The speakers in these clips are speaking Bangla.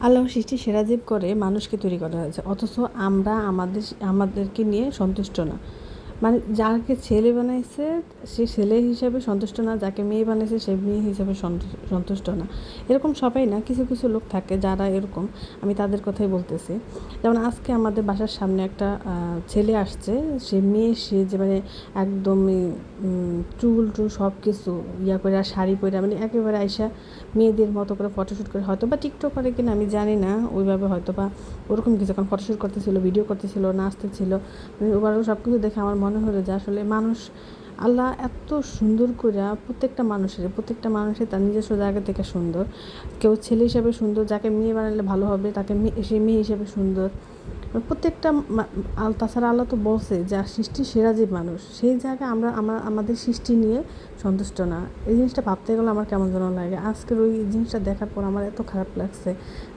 আল্লাহ সৃষ্টি সেরা জীব করে মানুষকে তৈরি করা হয়েছে, অথচ আমরা আমাদেরকে নিয়ে সন্তুষ্ট না। মানে যাকে ছেলে বানাইছে সে ছেলে হিসাবে সন্তুষ্ট না, যাকে মেয়ে বানাইছে সে মেয়ে হিসাবে সন্তুষ্ট না। এরকম সবাই না, কিছু কিছু লোক থাকে যারা এরকম। আমি তাদের কথাই বলতেছি। যেমন আজকে আমাদের বাসার সামনে একটা ছেলে আসছে, সে মেয়ে, সে যে মানে একদমই চুল টুল সব কিছু ইয়া করে, আর শাড়ি পরে মানে একেবারে আইসা মেয়েদের মতো করে ফটোশ্যুট করে, হয়তো বা টিকটক করে কিনা আমি জানি না, ওইভাবে হয়তো বা ওরকম কিছু, কারণ ফটোশ্যুট করতেছিল, ভিডিও করতেছিল, নাচতেছিল। মানে ওভারঅল সব কিছু দেখে আমার মনে হলো যে আসলে মানুষ, আল্লাহ এত সুন্দর করে প্রত্যেকটা মানুষের তার নিজস্ব জায়গা থেকে সুন্দর। কেউ ছেলে হিসেবে সুন্দর, যাকে মেয়ে বানালে ভালো হবে তাকে সে মেয়ে হিসেবে সুন্দর। প্রত্যেকটা তাছাড়া আল্লাহ তো বলছে যে সৃষ্টির সেরা জীব মানুষ, সেই জায়গায় আমাদের সৃষ্টি নিয়ে সন্তুষ্ট না। এই জিনিসটা ভাবতে গেলে আমার কেমন যেন লাগে। আজকের ওই জিনিসটা দেখার পর আমার এত খারাপ লাগছে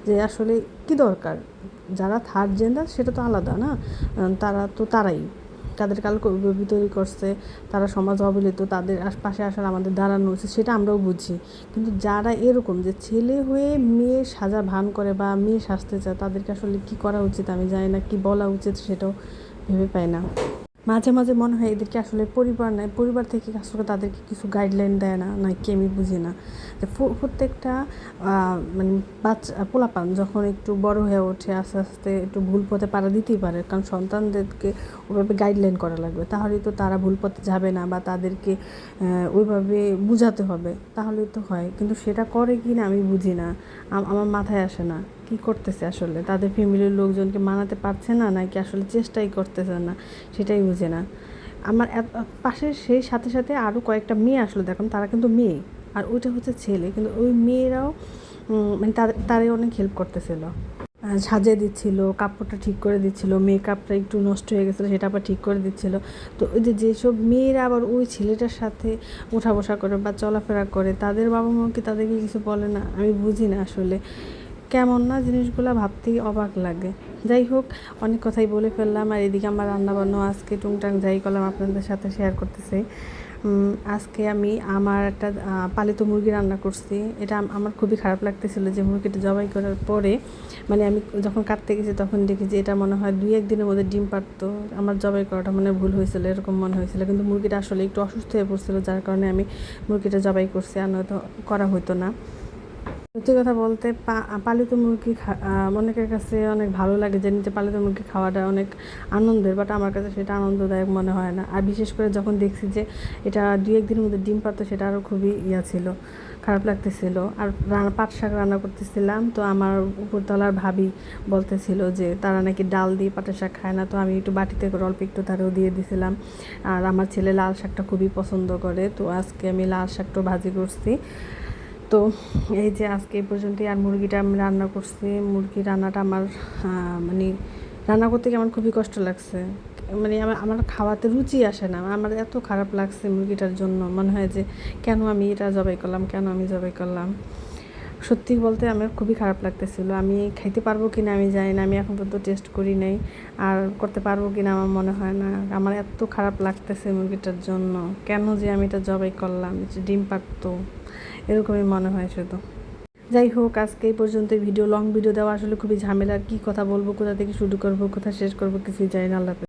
যে আসলে কি দরকার। যারা থার্ড জেন্ডার সেটা তো আলাদা না, তারা তো তারাই, তাদের কাল তৈরি করছে, তারা সমাজ অবহেলিত, তাদের পাশে আসার আমাদের দাঁড়ানো উচিত, সেটা আমরাও বুঝি। কিন্তু যারা এরকম যে ছেলে হয়ে মেয়ে সাজা ভান করে বা মেয়ে সাজতে চায়, তাদেরকে আসলে কী করা উচিত আমি জানি না, কি বলা উচিত সেটাও ভেবে পাই না। মাঝে মাঝে মনে হয় এদেরকে আসলে পরিবার নেয়, পরিবার থেকে আসলে তাদেরকে কিছু গাইডলাইন দেয় না, কি আমি বুঝি না। যে প্রত্যেকটা মানে বাচ্চা পোলাপান যখন একটু বড় হয়ে ওঠে, আস্তে আস্তে একটু ভুল পথে পাড়া দিতেই পারে, কারণ সন্তানদেরকে ওইভাবে গাইডলাইন করা লাগবে, তাহলেই তো তারা ভুল পথে যাবে না, বা তাদেরকে ওইভাবে বুঝাতে হবে, তাহলেই তো হয়। কিন্তু সেটা করে কি না আমি বুঝি না, আমার মাথায় আসে না কী করতেছে আসলে, তাদের ফ্যামিলির লোকজনকে মানাতে পারছে না, নাকি আসলে চেষ্টাই করতেছে না, সেটাই বুঝে না। আমার পাশে সেই সাথে সাথে আরও কয়েকটা মেয়ে আসলে দেখুন, তারা কিন্তু মেয়ে আর ওইটা হচ্ছে ছেলে, কিন্তু ওই মেয়েরাও মানে তারাই অনেক হেল্প করতেছিল, সাজিয়ে দিচ্ছিল, কাপড়টা ঠিক করে দিচ্ছিল, মেকআপটা একটু নষ্ট হয়ে গেছিলো সেটা আবার ঠিক করে দিচ্ছিল। তো ওই যে যেসব মেয়েরা আবার ওই ছেলেটার সাথে ওঠা বসা করে বা চলাফেরা করে, তাদের বাবা মা কি তাদেরকে কিছু বলে না? আমি বুঝি না আসলে কেমন না জিনিসগুলো, ভাবতেই অবাক লাগে। যাই হোক, অনেক কথাই বলে ফেললাম, আর এদিকে আমার রান্নাবান্না আজকে টুংটাং যাই করলাম আপনাদের সাথে শেয়ার করতেছি। আজকে আমি আমার একটা পালিত মুরগি রান্না করছি। এটা আমার খুবই খারাপ লাগতেছিল যে মুরগিটা জবাই করার পরে, মানে আমি যখন কাটতে গেছি তখন দেখি যে এটা মনে হয় 2-1 দিনের মধ্যে ডিম পারতো। আমার জবাই করাটা মানে ভুল হয়েছিল, এরকম মনে হয়েছিল। কিন্তু মুরগিটা আসলে একটু অসুস্থ হয়ে পড়ছিল, যার কারণে আমি মুরগিটা জবাই করছি, আর নয়তো করা হতো না। সত্যি কথা বলতে পালিত মুরগি অনেকের কাছে অনেক ভালো লাগে, যে নিজে পালিত মুরগি খাওয়াটা অনেক আনন্দের, বাট আমার কাছে সেটা আনন্দদায়ক মনে হয় না। আর বিশেষ করে যখন দেখছি যে এটা 2-1 দিনের মধ্যে ডিম পারতো, সেটা আরও খুবই ছিল, খারাপ লাগতেছিল। আর পাট শাক রান্না করতেছিলাম, তো আমার উপরতলার ভাবি বলতেছিল যে তারা নাকি ডাল দিয়ে পাটের শাক খায় না, তো আমি একটু বাটিতে করে অল্প একটু তারও দিয়ে দিছিলাম। আর আমার ছেলে লাল শাকটা খুবই পছন্দ করে, তো আজকে আমি লাল শাকটাও ভাজি করছি। তো এই যে আজকে এই পর্যন্তই। আর মুরগিটা আমি রান্না করছি, মুরগি রান্নাটা আমার মানে রান্না করতে গিয়ে আমার খুবই কষ্ট লাগছে, মানে আমার খাওয়াতে রুচি আসে না, আমার এত খারাপ লাগছে মুরগিটার জন্য। মনে হয় যে কেন আমি এটা জবাই করলাম। সত্যি বলতে আমার খুবই খারাপ লাগতেছিল। আমি খাইতে পারবো কি না আমি জানি না, আমি এখন পর্যন্ত টেস্ট করি নাই, আর করতে পারবো কি না আমার মনে হয় না। আমার এত খারাপ লাগতেছে মুরগিটার জন্য, কেন যে আমি এটা জবাই করলাম, যে ডিম পারতো, এরকমই মনে হয় শুধু। যাই হোক, আজকে এই পর্যন্ত। লং ভিডিও দেওয়া আসলে খুবই ঝামেলার, কী কথা বলবো, কোথা থেকে শুরু করবো, কোথা শেষ করবো কিছুই জানি না। আল্লাহ হাফেজ।